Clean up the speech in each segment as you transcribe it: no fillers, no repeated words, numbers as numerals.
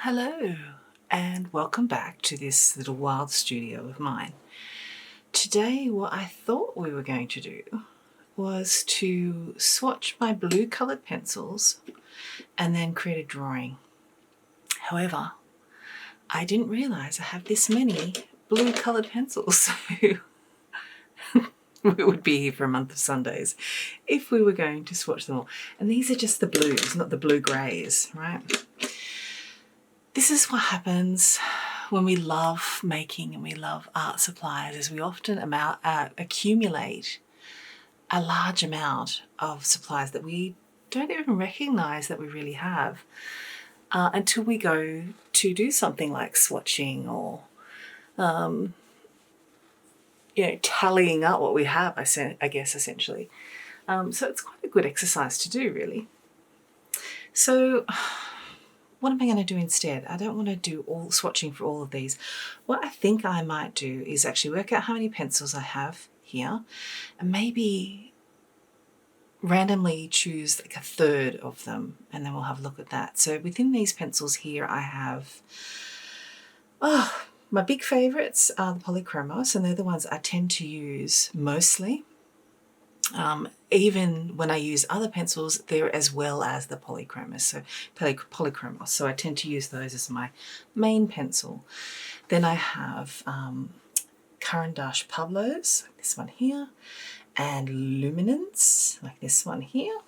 Hello and welcome back to this little wild studio of mine. Today what I thought we were going to do was to swatch my blue coloured pencils and then create a drawing. However, I didn't realise I have this many blue coloured pencils, so we would be here for a month of Sundays if we were going to swatch them all. And these are just the blues, not the blue greys, right? This is what happens when we love making and we love art supplies, is we often accumulate a large amount of supplies that we don't even recognise that we really have until we go to do something like swatching or tallying up what we have, I guess, essentially. So it's quite a good exercise to do, really. So what am I going to do instead? I don't want to do all swatching for all of these. What I think I might do is actually work out how many pencils I have here and maybe randomly choose like a third of them, and then we'll have a look at that. So within these pencils here I have, my big favourites are the polychromos, and they're the ones I tend to use mostly. Even when I use other pencils, they're as well as the polychromos, so I tend to use those as my main pencil. Then I have Caran d'Ache Pablos, like this one here, and Luminance, like this one here.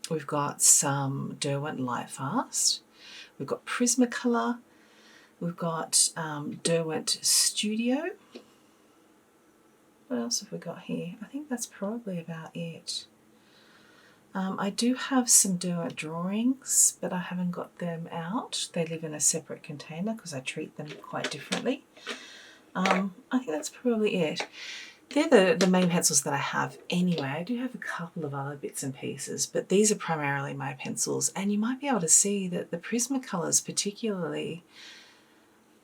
We've got some Derwent Lightfast, we've got Prismacolor, we've got Derwent Studio. What else have we got here? I think that's probably about it. I do have some Derwent drawings, but I haven't got them out. They live in a separate container because I treat them quite differently. I think that's probably it. They're the main pencils that I have anyway. I do have a couple of other bits and pieces, but these are primarily my pencils. And you might be able to see that the Prismacolors particularly,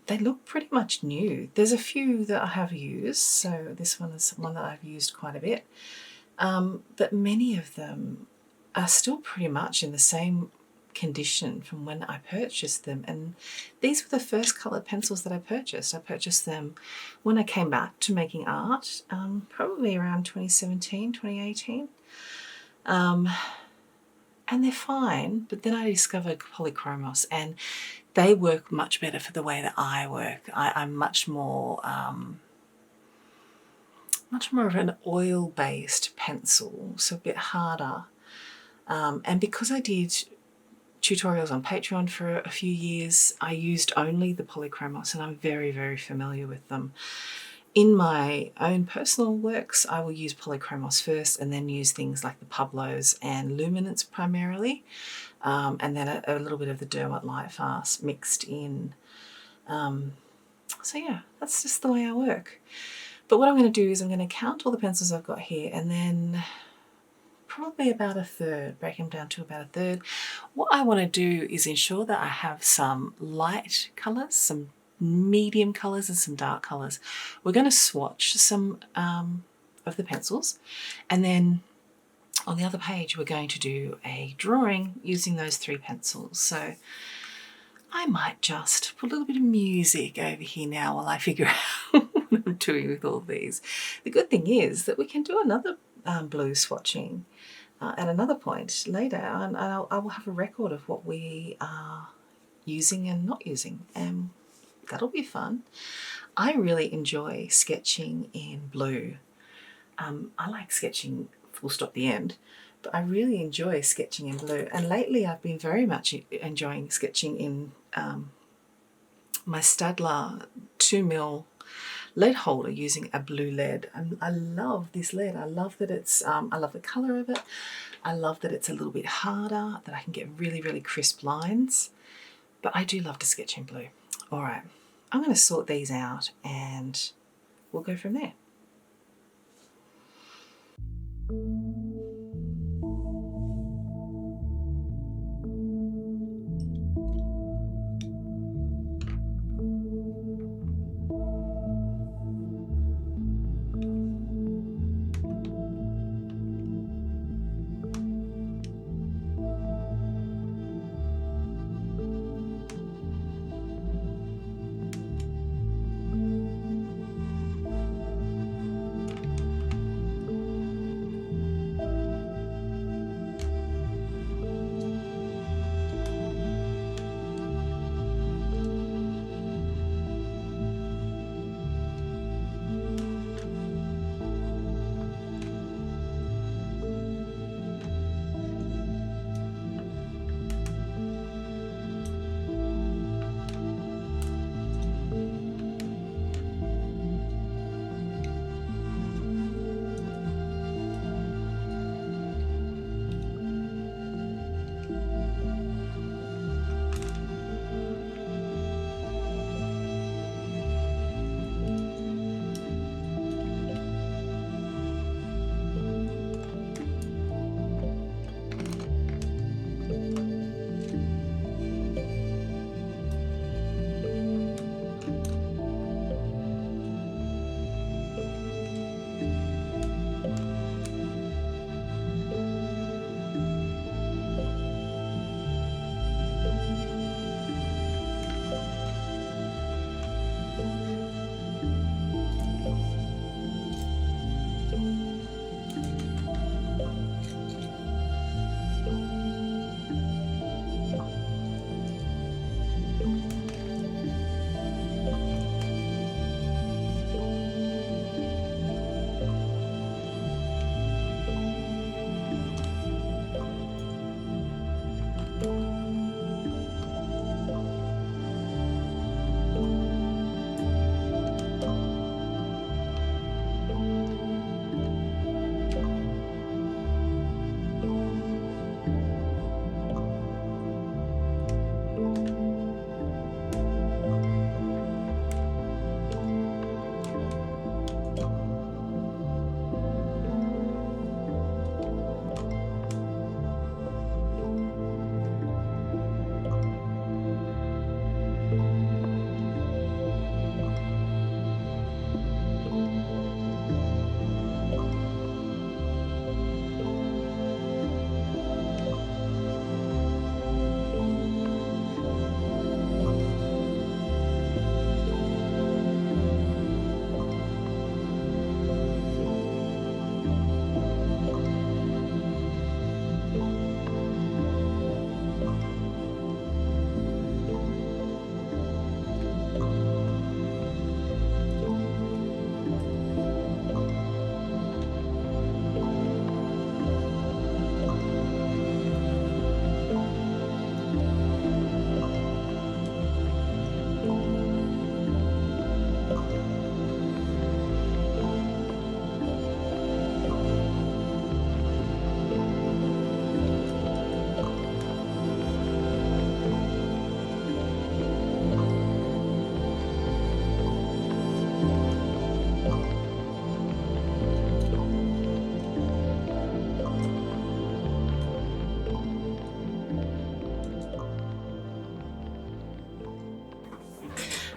they look pretty much new. There's a few that I have used, so this one is one that I've used quite a bit, but many of them are still pretty much in the same condition from when I purchased them. And these were the first coloured pencils that I purchased. I purchased them when I came back to making art, probably around 2017, 2018. And they're fine, but then I discovered polychromos, and they work much better for the way that I work. I'm much more of an oil-based pencil, so a bit harder. And because I did tutorials on Patreon for a few years, I used only the polychromos, and I'm very, very familiar with them. In my own personal works, I will use polychromos first and then use things like the Pablos and Luminance primarily, and then a little bit of the Derwent Lightfast mixed in. So yeah, that's just the way I work. But what I'm going to do is I'm going to count all the pencils I've got here, and then probably about a third, break them down to about a third. What I want to do is ensure that I have some light colours, some medium colours and some dark colours. We're going to swatch some of the pencils, and then on the other page we're going to do a drawing using those three pencils. So I might just put a little bit of music over here now while I figure out what I'm doing with all these. The good thing is that we can do another blue swatching at another point later, and I will have a record of what we are using and not using, and that'll be fun. I really enjoy sketching in blue. I like sketching full stop the end, but I really enjoy sketching in blue. And lately I've been very much enjoying sketching in my Staedtler 2mm lead holder using a blue lead. And I love this lead. I love that it's, I love the colour of it. I love that it's a little bit harder, that I can get really, really crisp lines. But I do love to sketch in blue. All right. I'm going to sort these out and we'll go from there.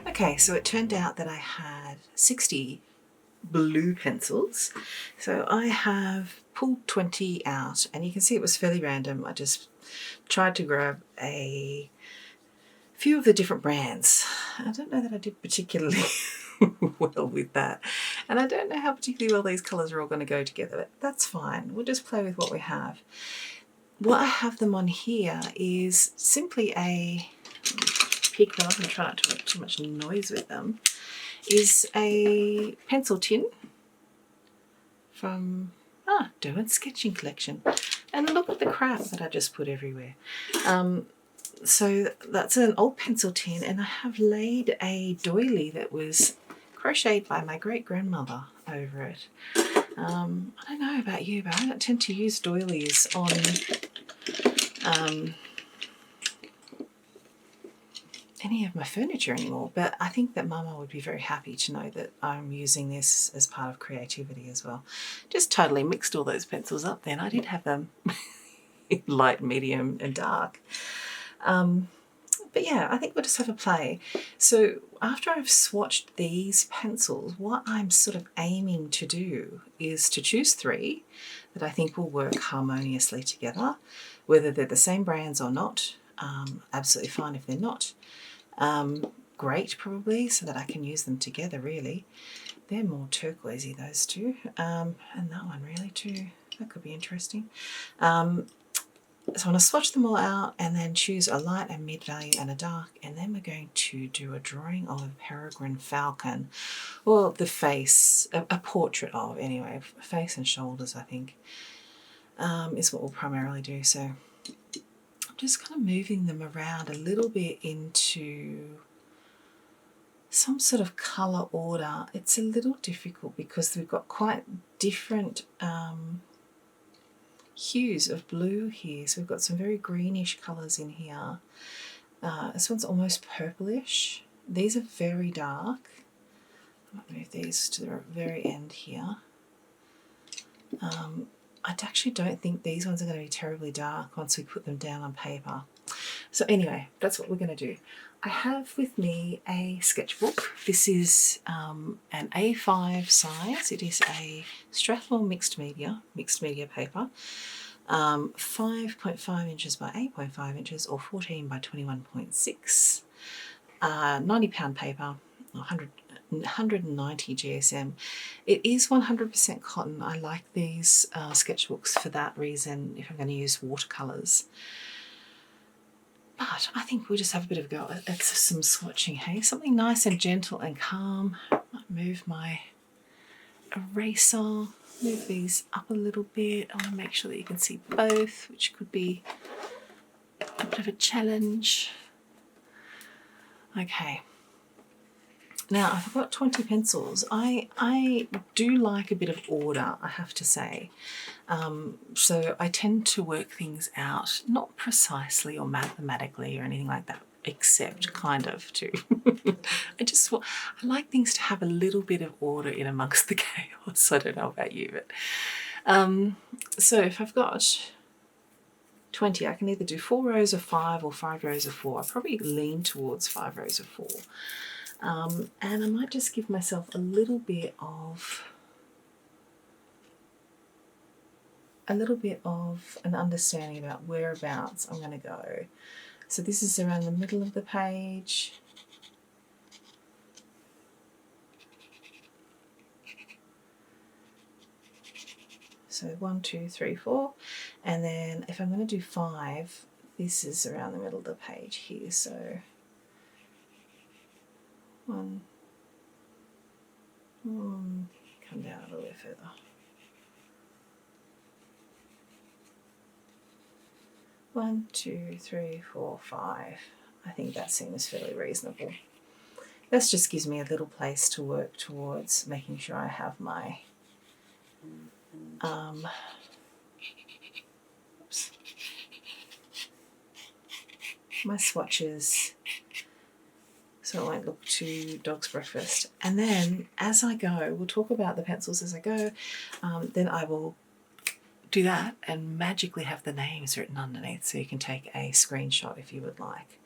Okay, so it turned out that I had 60 blue pencils. So I have pulled 20 out, and you can see it was fairly random. I just tried to grab a few of the different brands. I don't know that I did particularly well with that. And I don't know how particularly well these colours are all going to go together, but that's fine. We'll just play with what we have. What I have them on here is simply a, pick them up and try not to make too much noise with them, is a pencil tin from Do and Sketching Collection. And look at the crap that I just put everywhere. So that's an old pencil tin, and I have laid a doily that was crocheted by my great-grandmother over it. I don't know about you, but I don't tend to use doilies on any of my furniture anymore, but I think that Mama would be very happy to know that I'm using this as part of creativity as well. Just totally mixed all those pencils up then. I did have them in light, medium and dark. But yeah, I think we'll just have a play. So after I've swatched these pencils, what I'm sort of aiming to do is to choose 3 that I think will work harmoniously together, whether they're the same brands or not. Absolutely fine if they're not. Great, probably, so that I can use them together, really. They're more turquoisey, those two. And that one really too. That could be interesting. So I'm going to swatch them all out and then choose a light, a mid-value and a dark, and then we're going to do a drawing of a Peregrine Falcon, or the face, a portrait of anyway, face and shoulders I think, is what we'll primarily do. So I'm just kind of moving them around a little bit into some sort of colour order. It's a little difficult because we've got quite different hues of blue here. So we've got some very greenish colours in here. This one's almost purplish. These are very dark. I might move these to the very end here. I actually don't think these ones are going to be terribly dark once we put them down on paper. So anyway, that's what we're going to do. I have with me a sketchbook. This is an A5 size. It is a Strathmore mixed media paper, 5.5 inches by 8.5 inches, or 14 by 21.6, 90-pound paper, 190 GSM. It is 100% cotton. I like these sketchbooks for that reason if I'm going to use watercolours. But I think we'll just have a bit of a go at some swatching, hey? Something nice and gentle and calm. I might move my eraser, move these up a little bit. I want to make sure that you can see both, which could be a bit of a challenge. Okay. Now I've got 20 pencils. I do like a bit of order, I have to say. So I tend to work things out, not precisely or mathematically or anything like that, except kind of too. I like things to have a little bit of order in amongst the chaos. I don't know about you, but so if I've got 20, I can either do 4 rows of 5 or 5 rows of 4. I probably lean towards 5 rows of 4. And I might just give myself a little bit of an understanding about whereabouts I'm going to go. So this is around the middle of the page. So 1, 2, 3, 4. And then if I'm going to do 5, this is around the middle of the page here. So 1, come down a little bit further. 1, 2, 3, 4, 5. I think that seems fairly reasonable. This just gives me a little place to work towards, making sure I have my my swatches, so it won't look too dog's breakfast. And then as I go, we'll talk about the pencils as I go, then I will do that and magically have the names written underneath so you can take a screenshot if you would like.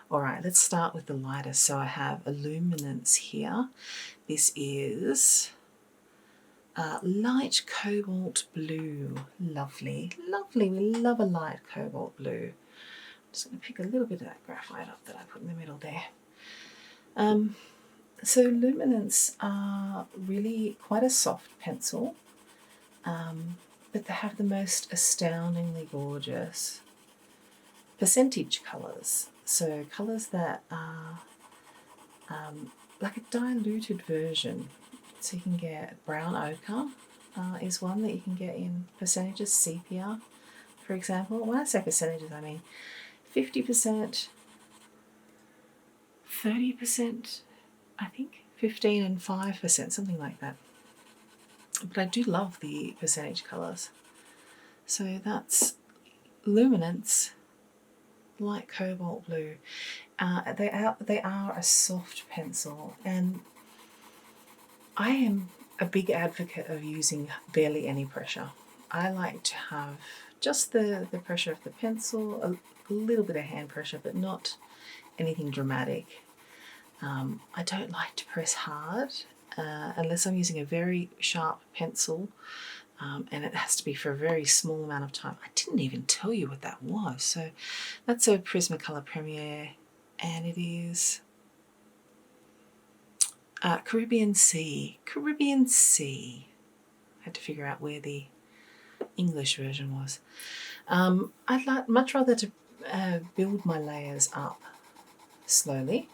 All right, let's start with the lightest. So I have Illuminance here. This is light cobalt blue. Lovely, lovely. We love a light cobalt blue. I'm just going to pick a little bit of that graphite up that I put in the middle there. So Luminance are really quite a soft pencil, but they have the most astoundingly gorgeous percentage colours. So colours that are like a diluted version. So you can get brown ochre is one that you can get in percentages, sepia, for example. When I say percentages, I mean 50%, 30%, I think 15 and 5%, something like that. But I do love the percentage colours. So that's Luminance, light cobalt blue. They are a soft pencil, and I am a big advocate of using barely any pressure. I like to have just the pressure of the pencil, a little bit of hand pressure, but not anything dramatic. I don't like to press hard unless I'm using a very sharp pencil, and it has to be for a very small amount of time. I didn't even tell you what that was. So that's a Prismacolor Premier, and it is Caribbean Sea. Caribbean Sea. I had to figure out where the English version was. I'd much rather to build my layers up slowly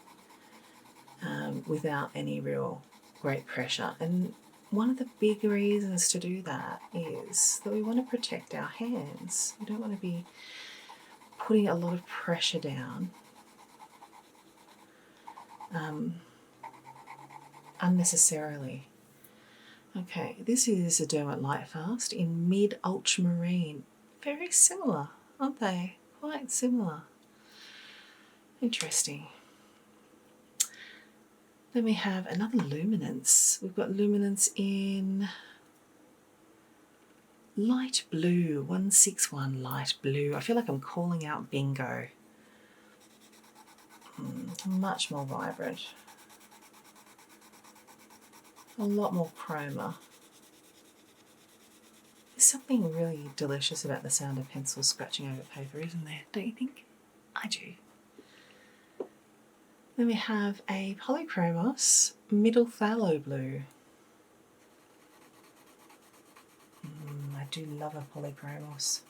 without any real great pressure. And one of the big reasons to do that is that we want to protect our hands. We don't want to be putting a lot of pressure down unnecessarily. Okay, this is a Derwent Lightfast in mid ultramarine. Very similar, aren't they? Quite similar. Interesting. Then we have another Luminance. We've got Luminance in light blue, 161 light blue. I feel like I'm calling out bingo. Much more vibrant. A lot more chroma. There's something really delicious about the sound of pencils scratching over paper, isn't there? Don't you think? I do. Then we have a Polychromos Middle Phthalo Blue. I do love a Polychromos.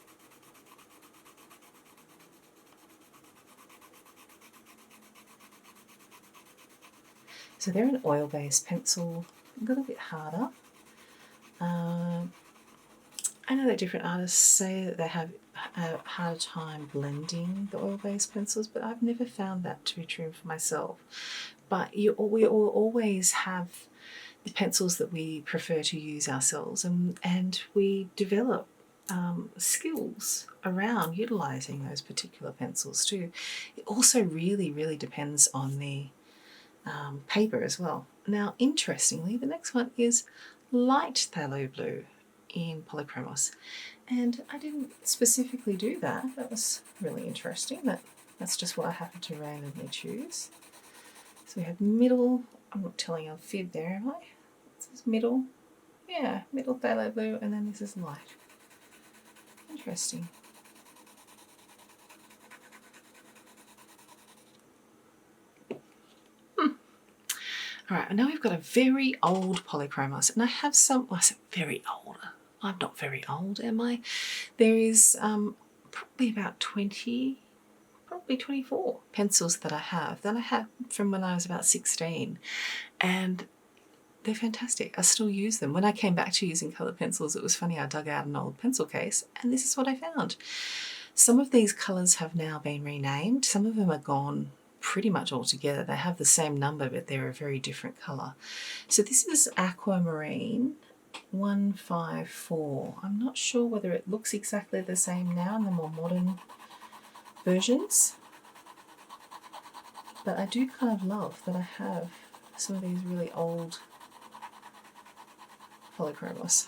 So they're an oil-based pencil, a little bit harder. I know that different artists say that they have a harder time blending the oil-based pencils, but I've never found that to be true for myself. But we will always have the pencils that we prefer to use ourselves, and we develop skills around utilising those particular pencils too. It also really, really depends on the paper as well. Now, interestingly, the next one is light phthalo blue in Polychromos, and I didn't specifically do that. That was really interesting. That's just what I happened to randomly choose. So we have middle. I'm not telling a fib there, am I? This is middle. Yeah, middle phthalo blue, and then this is light. Interesting. All right, now we've got a very old Polychromos, and I have some. Well, I said very old. I'm not very old, am I? There is probably about 20, probably 24 pencils that I have from when I was about 16, and they're fantastic. I still use them. When I came back to using coloured pencils, it was funny. I dug out an old pencil case, and this is what I found. Some of these colours have now been renamed. Some of them are gone pretty much altogether. They have the same number, but they're a very different colour. So this is Aquamarine 154. I'm not sure whether it looks exactly the same now in the more modern versions, but I do kind of love that I have some of these really old Polychromos.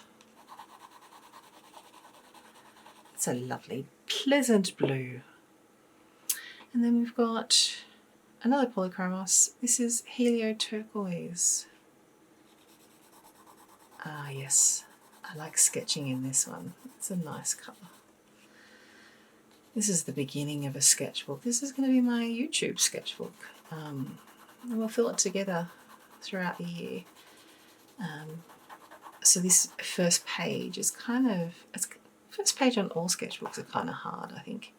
That's a lovely, pleasant blue. And then we've got another polychromos. This is Helio Turquoise. Ah, yes, I like sketching in this one. It's a nice colour. This is the beginning of a sketchbook. This is going to be my YouTube sketchbook. And we'll fill it together throughout the year. So this first page is first page on all sketchbooks are kind of hard, I think.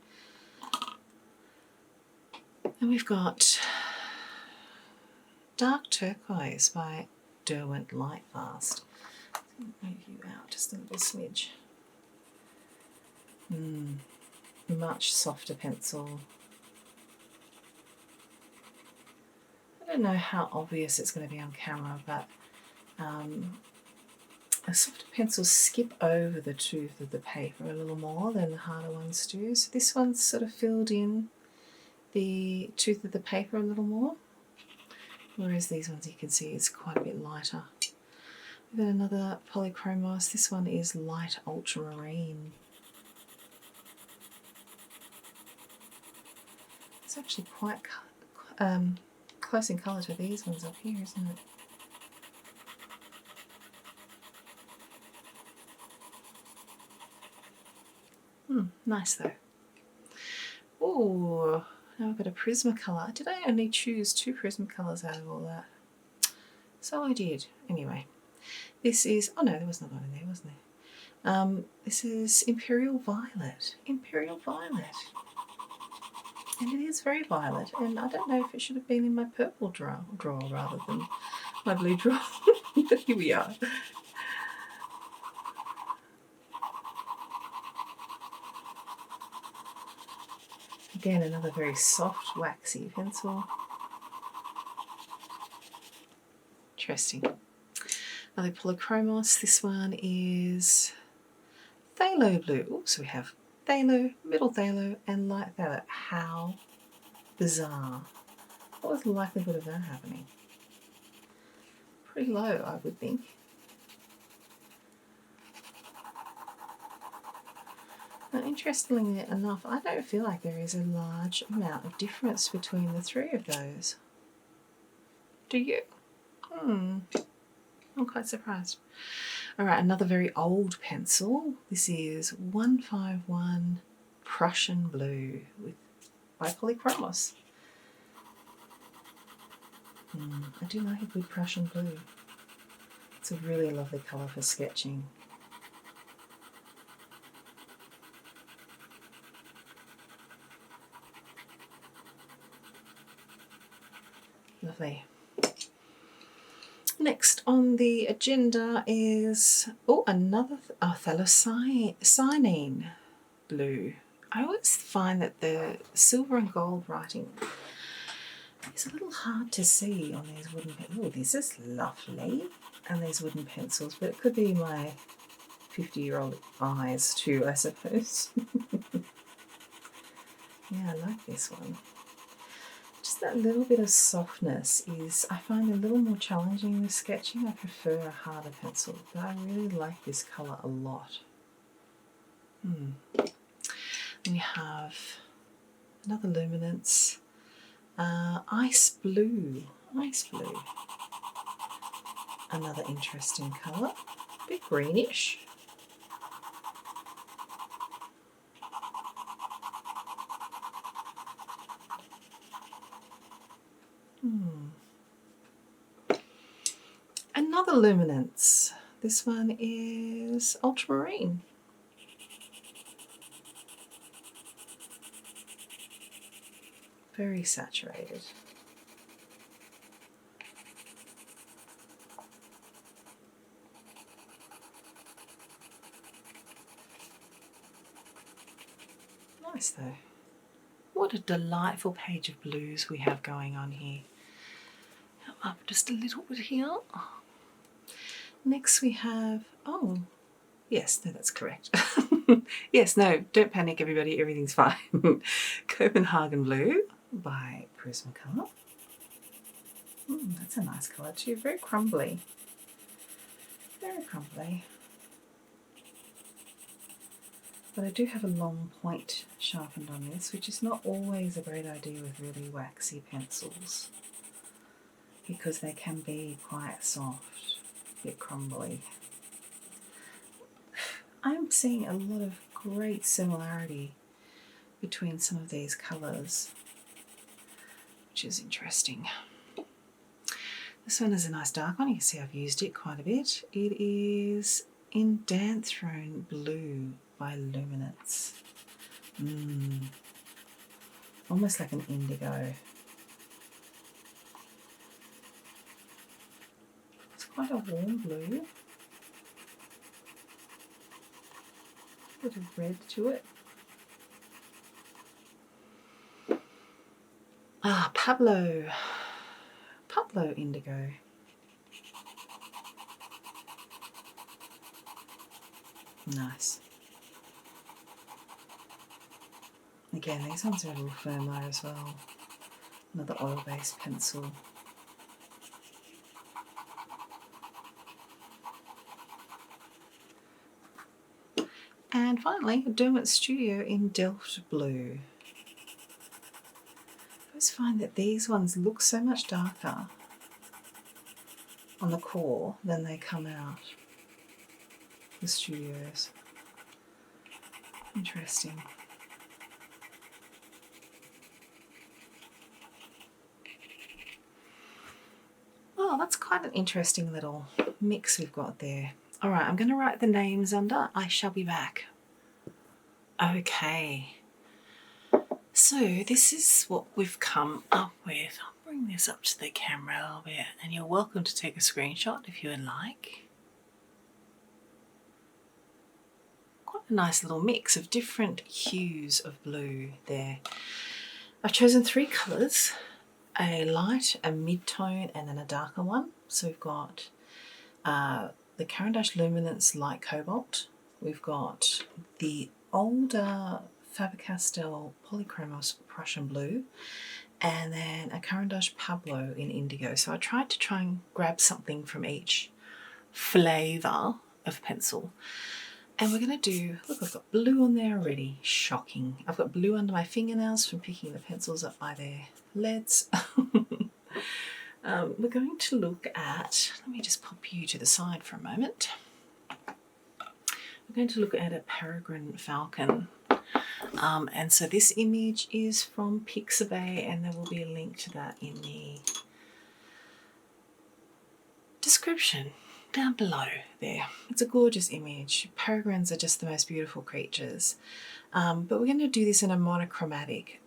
And we've got Dark Turquoise by Derwent Lightfast. Move you out just a little smidge. Much softer pencil. I don't know how obvious it's going to be on camera, but the softer pencils skip over the tooth of the paper a little more than the harder ones do. So this one's sort of filled in the tooth of the paper a little more, whereas these ones you can see is quite a bit lighter. We've got another polychromos. This one is light ultramarine. It's actually quite close in colour to these ones up here, isn't it? Nice though. Oh, now I've got a Prismacolor. Did I only choose 2 Prismacolors out of all that? So I did. Anyway, this is, oh no, there was another one in there, wasn't there? This is Imperial Violet. Imperial Violet. And it is very violet, and I don't know if it should have been in my purple drawer rather than my blue drawer, but here we are. Again, another very soft, waxy pencil. Interesting. Another polychromos. This one is Phthalo Blue. Oh, so we have phthalo, middle phthalo, and light phthalo. How bizarre. What was the likelihood of that happening? Pretty low, I would think. Now, interestingly enough, I don't feel like there is a large amount of difference between the 3 of those. Do you? I'm quite surprised. Alright, another very old pencil. This is 151 Prussian Blue by Polychromos. I do like a good Prussian blue. It's a really lovely colour for sketching. Lovely. Next on the agenda is another phthalocyanine blue. I always find that the silver and gold writing is a little hard to see on these wooden pencils. Oh, this is lovely. And these wooden pencils, but it could be my 50-year-old eyes too, I suppose. Yeah, I like this one. Just that little bit of softness I find a little more challenging with sketching. I prefer a harder pencil, but I really like this colour a lot. Then we have another luminance, Ice Blue. Ice Blue. Another interesting colour, a bit greenish. Another luminance. This one is ultramarine. Very saturated. Nice though. What a delightful page of blues we have going on here. Up just a little bit here. Next we have, yes, no, that's correct. Yes, no, don't panic everybody, everything's fine. Copenhagen Blue by Prismacolor. That's a nice colour too, very crumbly. Very crumbly. But I do have a long point sharpened on this, which is not always a great idea with really waxy pencils because they can be quite soft, a bit crumbly. I'm seeing a lot of great similarity between some of these colours, which is interesting. This one is a nice dark one. You can see I've used it quite a bit. It is in Dance Throne Blue by Luminance. Almost like an indigo. It's quite a warm blue. A bit of red to it. Ah, Pablo indigo. Nice. Again, these ones are a little firmer as well. Another oil-based pencil. And finally, Derwent Studio in Delft Blue. I always find that these ones look so much darker on the core than they come out, the Studios. Interesting. Oh, that's quite an interesting little mix we've got there. All right, I'm going to write the names under. I shall be back. Okay. So this is what we've come up with. I'll bring this up to the camera a little bit, and you're welcome to take a screenshot if you would like. Quite a nice little mix of different hues of blue there. I've chosen 3 colours, a light, a mid-tone, and then a darker one. So we've got the Caran d'Ache Luminance Light Cobalt. We've got the older Faber-Castell Polychromos Prussian Blue, and then a Caran d'Ache Pablo in Indigo. So I tried to try and grab something from each flavour of pencil. And we're going to do, look, I've got blue on there already. Shocking. I've got blue under my fingernails from picking the pencils up by their leads. We're going to look at, let me just pop you to the side for a moment. We're going to look at a Peregrine Falcon. And so this image is from Pixabay, and there will be a link to that in the description down below there. It's a gorgeous image. Peregrines are just the most beautiful creatures. But we're going to do this in a monochromatic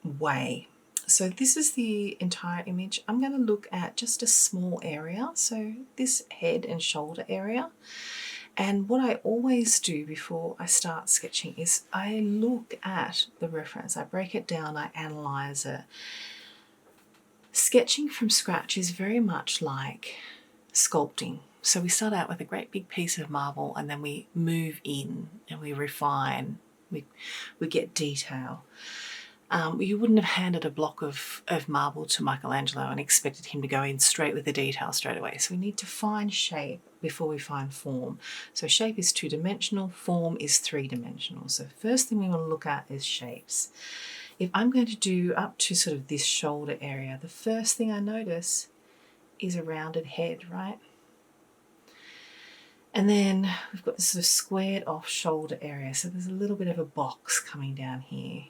way. So this is the entire image. I'm going to look at just a small area, so this head and shoulder area. And what I always do before I start sketching is I look at the reference, I break it down, I analyse it. Sketching from scratch is very much like sculpting. So we start out with a great big piece of marble, and then we move in and we refine, we get detail. You wouldn't have handed a block of marble to Michelangelo and expected him to go in straight with the detail straight away. So we need to find shape before we find form. So shape is 2-dimensional, form is 3-dimensional. So first thing we want to look at is shapes. If I'm going to do up to sort of this shoulder area, the first thing I notice is a rounded head, right? And then we've got this sort of squared off shoulder area. So there's a little bit of a box coming down here.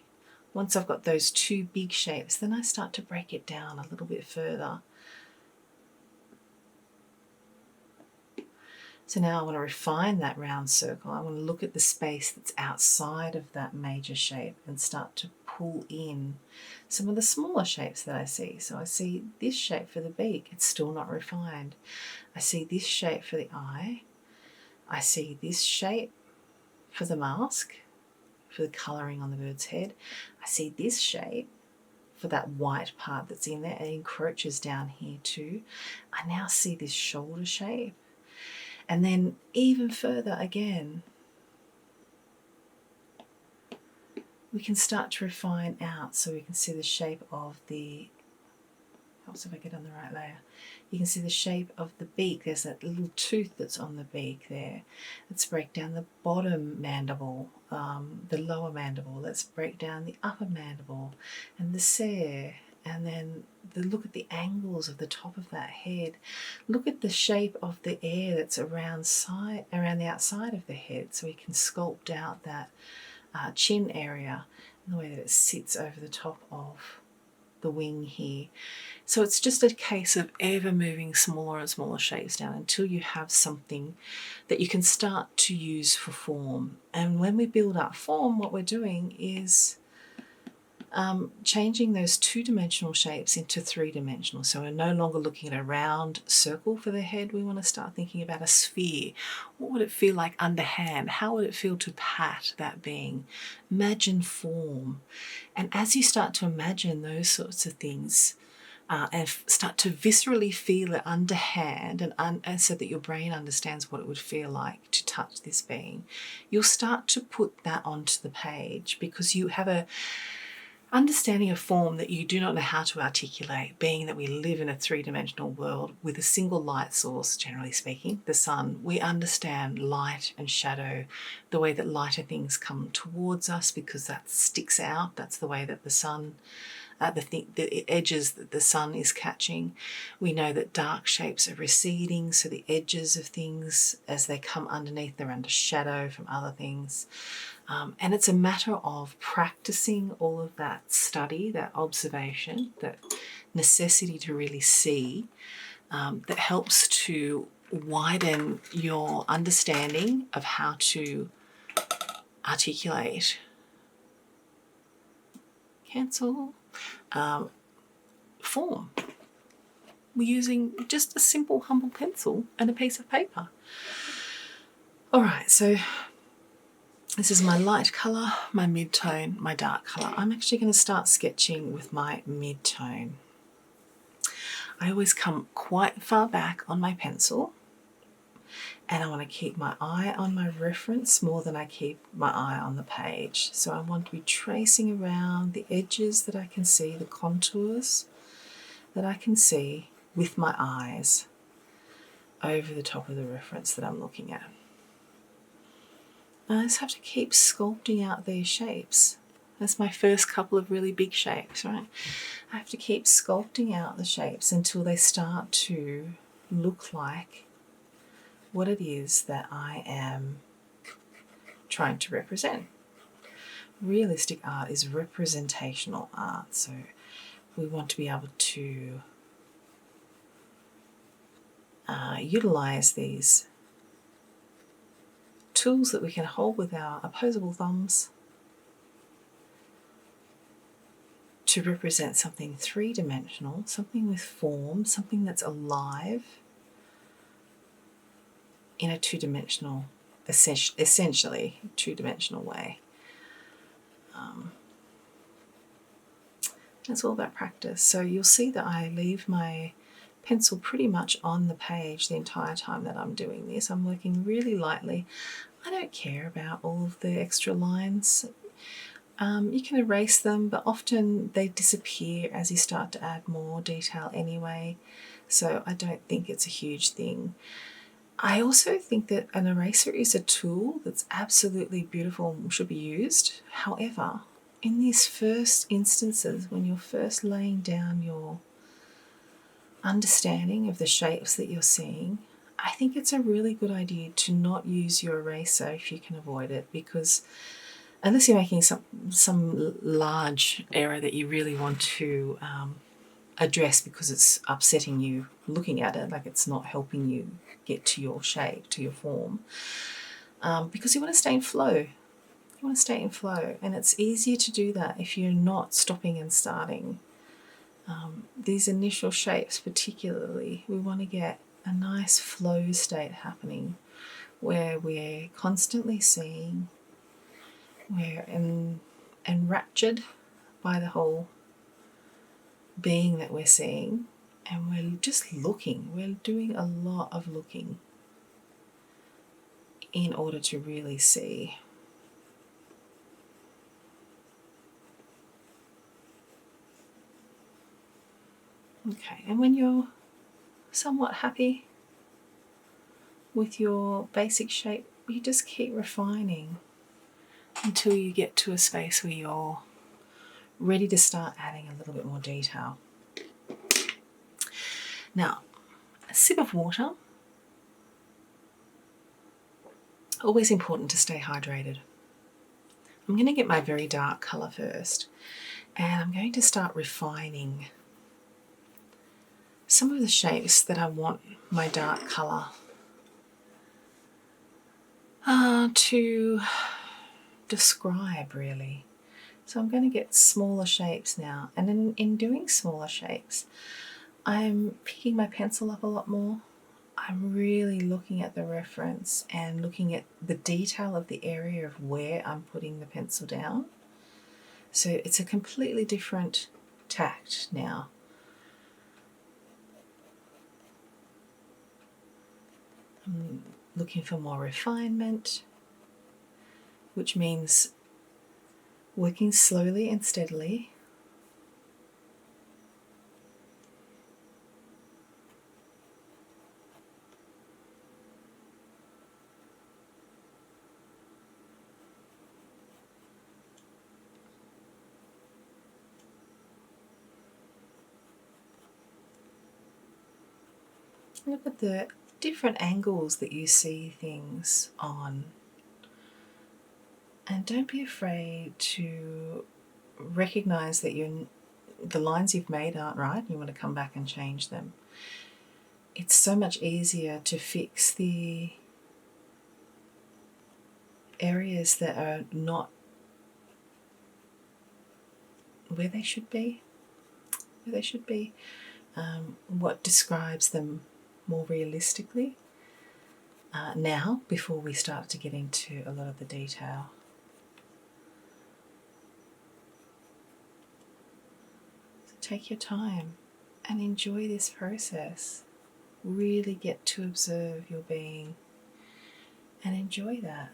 Once I've got those 2 big shapes, then I start to break it down a little bit further. So now I want to refine that round circle. I want to look at the space that's outside of that major shape and start to pull in some of the smaller shapes that I see. So I see this shape for the beak, it's still not refined. I see this shape for the eye. I see this shape for the mask, for the colouring on the bird's head. I see this shape for that white part that's in there. It encroaches down here too. I now see this shoulder shape. And then even further again, we can start to refine out so we can see the shape of the helps if I get on the right layer. You can see the shape of the beak. There's that little tooth that's on the beak there. Let's break down the bottom mandible, the lower mandible. Let's break down the upper mandible and the cere. And then look at the angles of the top of that head. Look at the shape of the air that's around the outside of the head, so we can sculpt out that chin area and the way that it sits over the top of the wing here. So it's just a case of ever moving smaller and smaller shapes down until you have something that you can start to use for form. And when we build up form, what we're doing is changing those two-dimensional shapes into three-dimensional. So we're no longer looking at a round circle for the head. We want to start thinking about a sphere. What would it feel like underhand? How would it feel to pat that being? Imagine form. And as you start to imagine those sorts of things, and start to viscerally feel it underhand, and so that your brain understands what it would feel like to touch this being, you'll start to put that onto the page, because you have a understanding of form that you do not know how to articulate, being that we live in a three-dimensional world with a single light source, generally speaking, the sun. We understand light and shadow, the way that lighter things come towards us because that sticks out. That's the way that the sun, the edges that the sun is catching. We know that dark shapes are receding, so the edges of things, as they come underneath, they're under shadow from other things. And it's a matter of practicing all of that study, that observation, that necessity to really see, that helps to widen your understanding of how to articulate, form. We're using just a simple, humble pencil and a piece of paper. All right, so this is my light colour, my mid-tone, my dark colour. I'm actually going to start sketching with my mid-tone. I always come quite far back on my pencil, and I want to keep my eye on my reference more than I keep my eye on the page. So I want to be tracing around the edges that I can see, the contours that I can see with my eyes over the top of the reference that I'm looking at. I just have to keep sculpting out these shapes. That's my first couple of really big shapes, right? I have to keep sculpting out the shapes until they start to look like what it is that I am trying to represent. Realistic art is representational art, so we want to be able to utilize these tools that we can hold with our opposable thumbs to represent something three-dimensional, something with form, something that's alive in a two-dimensional, essentially two-dimensional way. It's all about practice. So you'll see that I leave my pencil pretty much on the page the entire time that I'm doing this. I'm working really lightly. I don't care about all of the extra lines. You can erase them, but often they disappear as you start to add more detail anyway, so I don't think it's a huge thing. I also think that an eraser is a tool that's absolutely beautiful and should be used. However, in these first instances, when you're first laying down your understanding of the shapes that you're seeing, I think it's a really good idea to not use your eraser if you can avoid it, because unless you're making some large error that you really want to address because it's upsetting you looking at it, like it's not helping you get to your shape, to your form, because you want to stay in flow. You want to stay in flow, and it's easier to do that if you're not stopping and starting. These initial shapes particularly, we want to get a nice flow state happening where we're constantly seeing, we're enraptured by the whole being that we're seeing, and we're just looking. We're doing a lot of looking in order to really see. Okay, and when you're somewhat happy with your basic shape, you just keep refining until you get to a space where you're ready to start adding a little bit more detail. Now, a sip of water. Always important to stay hydrated. I'm going to get my very dark colour first, and I'm going to start refining some of the shapes that I want my dark colour to describe, really. So I'm going to get smaller shapes now, and in doing smaller shapes, I'm picking my pencil up a lot more. I'm really looking at the reference and looking at the detail of the area of where I'm putting the pencil down. So it's a completely different tact now. I'm looking for more refinement, which means working slowly and steadily. Look at the different angles that you see things on. And don't be afraid to recognize that the lines you've made aren't right. You want to come back and change them. It's so much easier to fix the areas that are not where they should be. What describes them more realistically now, before we start to get into a lot of the detail. So take your time and enjoy this process. Really get to observe your being and enjoy that.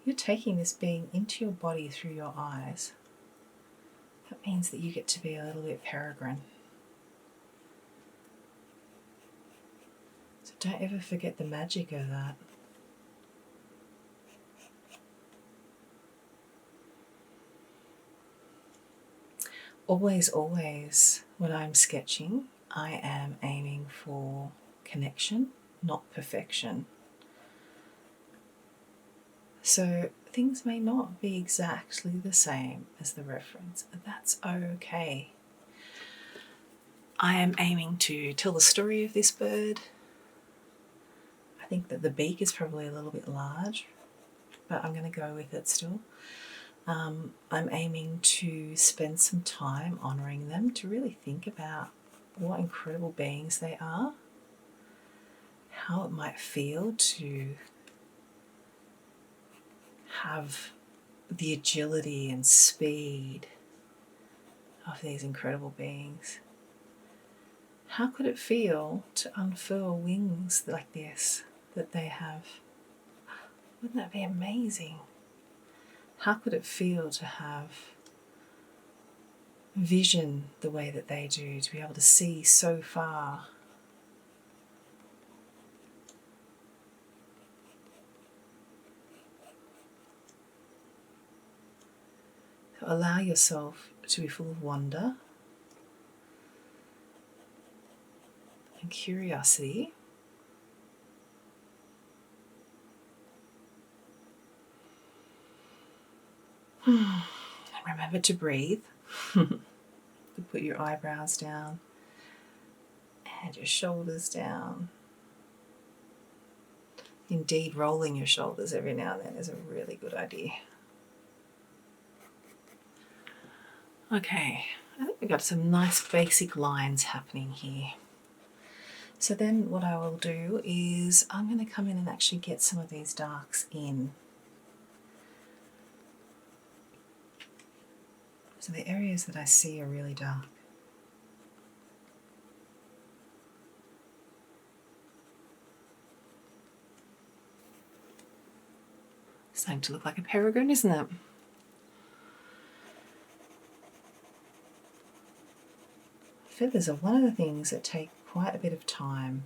You're taking this being into your body through your eyes. That means that you get to be a little bit peregrine. So don't ever forget the magic of that. Always, always, when I'm sketching, I am aiming for connection, not perfection. So things may not be exactly the same as the reference, but that's okay. I am aiming to tell the story of this bird. I think that the beak is probably a little bit large, but I'm going to go with it still. I'm aiming to spend some time honouring them, to really think about what incredible beings they are, how it might feel to have the agility and speed of these incredible beings. How could it feel to unfurl wings like this that they have? Wouldn't that be amazing? How could it feel to have vision the way that they do, to be able to see so far? So allow yourself to be full of wonder and curiosity. And remember to breathe. To put your eyebrows down and your shoulders down. Indeed, rolling your shoulders every now and then is a really good idea. Okay, I think we've got some nice basic lines happening here. So then what I will do is I'm going to come in and actually get some of these darks in. So the areas that I see are really dark. Starting to look like a peregrine, isn't it? feathers are one of the things that take quite a bit of time.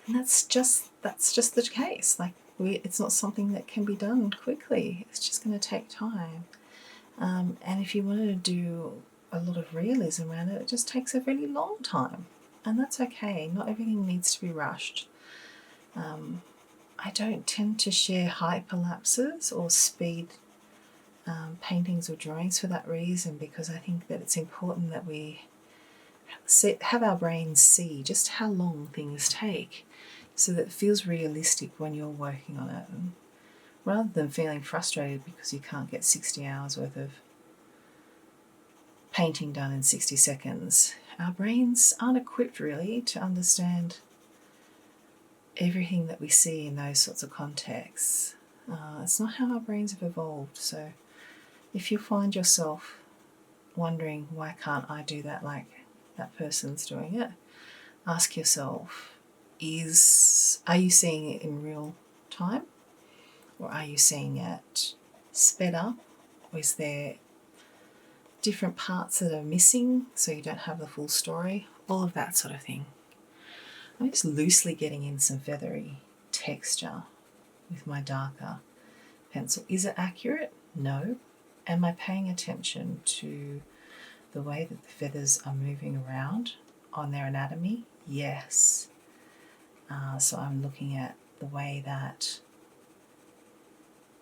And that's just the case. Like it's not something that can be done quickly. It's just going to take time. And if you wanted to do a lot of realism around it, it just takes a really long time. And that's okay. Not everything needs to be rushed. I don't tend to share hyperlapses or speed paintings or drawings for that reason, because I think that it's important that we have our brains see just how long things take, so that it feels realistic when you're working on it, and rather than feeling frustrated because you can't get 60 hours worth of painting done in 60 seconds. Our brains aren't equipped really to understand everything that we see in those sorts of contexts. It's not how our brains have evolved. So if you find yourself wondering, why can't I do that like that person's doing it, ask yourself, are you seeing it in real time, or are you seeing it sped up, or is there different parts that are missing so you don't have the full story? All of that sort of thing. I'm just loosely getting in some feathery texture with my darker pencil. Is it accurate? No. Am I paying attention to the way that the feathers are moving around on their anatomy? Yes. So I'm looking at the way that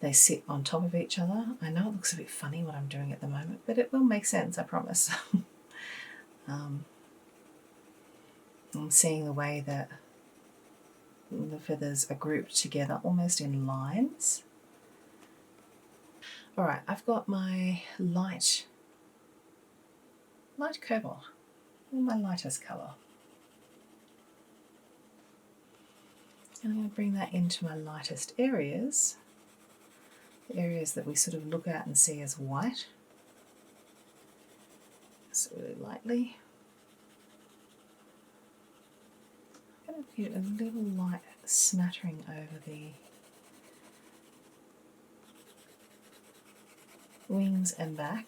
they sit on top of each other. I know it looks a bit funny what I'm doing at the moment, but it will make sense, I promise. I'm seeing the way that the feathers are grouped together almost in lines. Alright, I've got my light cobalt, my lightest colour. And I'm going to bring that into my lightest areas, the areas that we sort of look at and see as white. So really lightly. I'm going to get a little light smattering over the wings and back.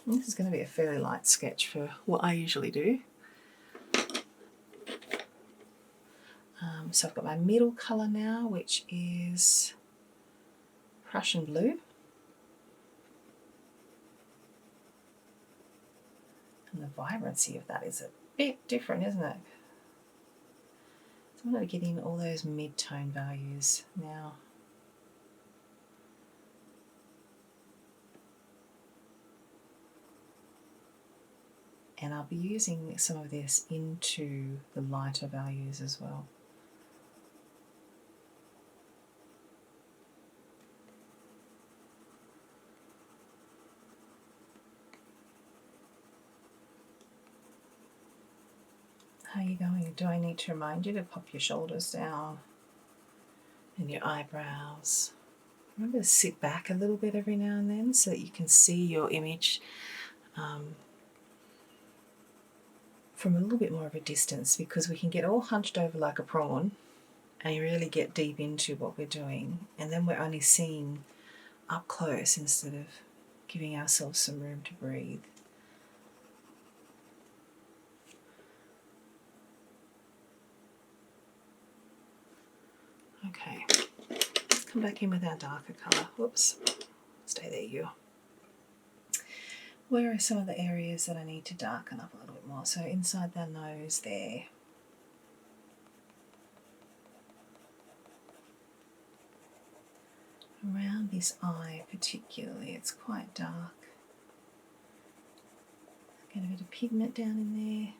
And this is going to be a fairly light sketch for what I usually do. So I've got my middle colour now, which is Prussian blue. And the vibrancy of that is a bit different, isn't it? So I'm going to get in all those mid-tone values now. And I'll be using some of this into the lighter values as well. How are you going? Do I need to remind you to pop your shoulders down and your eyebrows? Remember to sit back a little bit every now and then so that you can see your image from a little bit more of a distance, because we can get all hunched over like a prawn and you really get deep into what we're doing, and then we're only seeing up close instead of giving ourselves some room to breathe. Okay, let's come back in with our darker colour. Whoops, stay there you. Where are some of the areas that I need to darken up a little bit more? So inside the nose there. Around this eye particularly, it's quite dark. Get a bit of pigment down in there.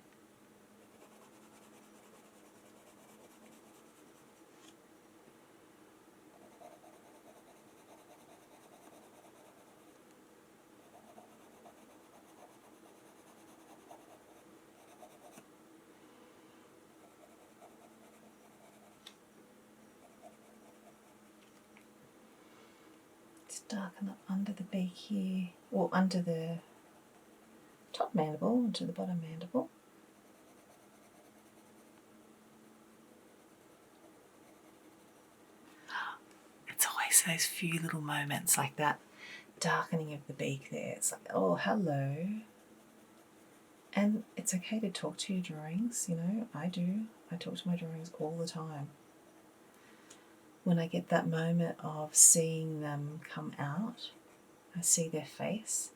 Darken up under the beak here, or under the top mandible, onto the bottom mandible. It's always those few little moments like that darkening of the beak there. It's like, oh, hello. And it's okay to talk to your drawings, you know, I do. I talk to my drawings all the time. When I get that moment of seeing them come out, I see their face,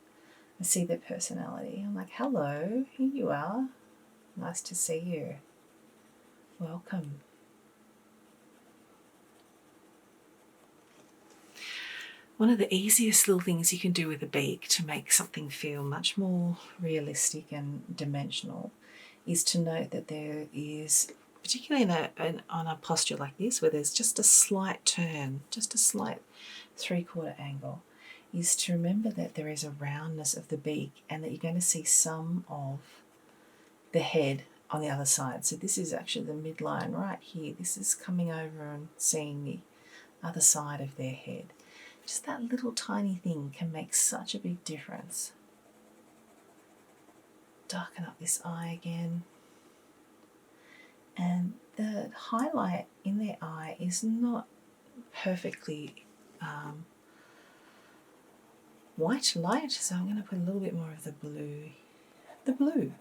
I see their personality. I'm like, hello, here you are. Nice to see you. Welcome. One of the easiest little things you can do with a beak to make something feel much more realistic and dimensional is to note that there is, particularly on a posture like this, where there's just a slight turn, just a slight 3/4 angle, is to remember that there is a roundness of the beak and that you're going to see some of the head on the other side. So this is actually the midline right here. This is coming over and seeing the other side of their head. Just that little tiny thing can make such a big difference. Darken up this eye again. And the highlight in their eye is not perfectly white light, so I'm going to put a little bit more of the blue. The blue.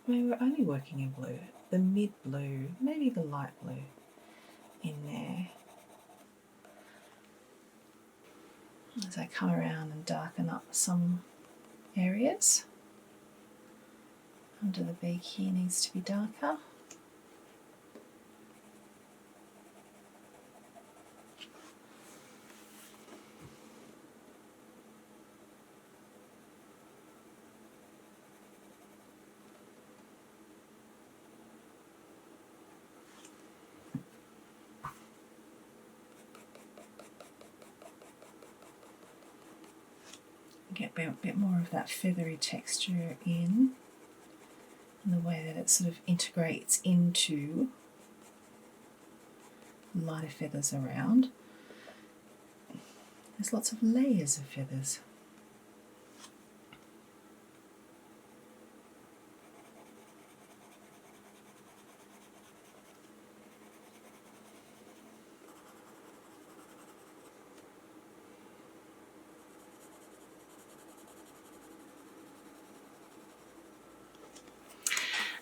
I mean, we're only working in blue. The mid blue, maybe the light blue in there. As I come around and darken up some areas. Under the beak here needs to be darker. Get a bit more of that feathery texture in the way that it sort of integrates into lighter feathers around. There's lots of layers of feathers.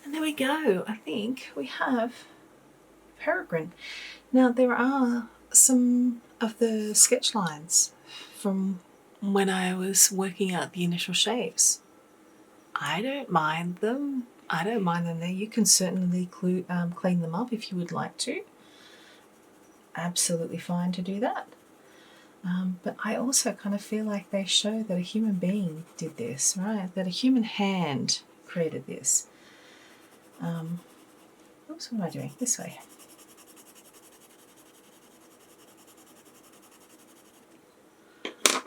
And there we go. I think we have Peregrine. Now there are some of the sketch lines from when I was working out the initial shapes. I don't mind them. I don't mind them there. You can certainly clean them up if you would like to. Absolutely fine to do that. But I also kind of feel like they show that a human being did this, right? That a human hand created this. Oops, what am I doing? This way.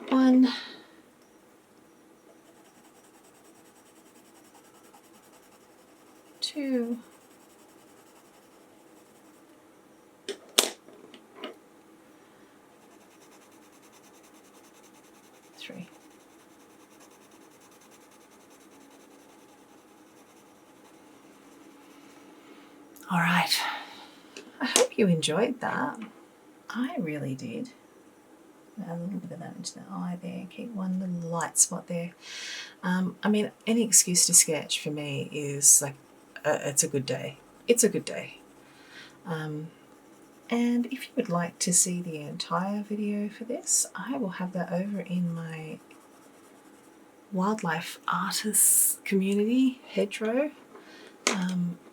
One, two, three. All right. I hope you enjoyed that. I really did. A little bit of that into the eye there. Keep one little light spot there. I mean, any excuse to sketch for me is like, it's a good day. It's a good day. And if you would like to see the entire video for this, I will have that over in my wildlife artists community, Hedgerow,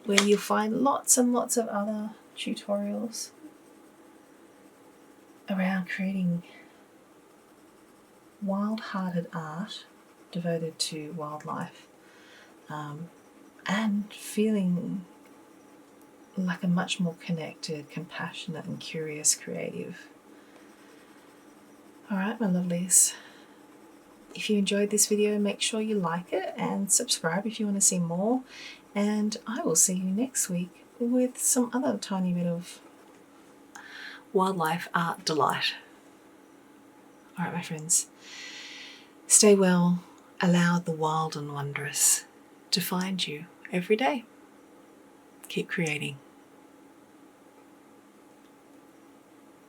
where you'll find lots and lots of other tutorials around creating wild-hearted art devoted to wildlife, and feeling like a much more connected, compassionate and curious creative. Alright, my lovelies. If you enjoyed this video, make sure you like it and subscribe if you want to see more. And I will see you next week with some other tiny bit of wildlife art delight. Alright, my friends. Stay well. Allow the wild and wondrous to find you every day. Keep creating.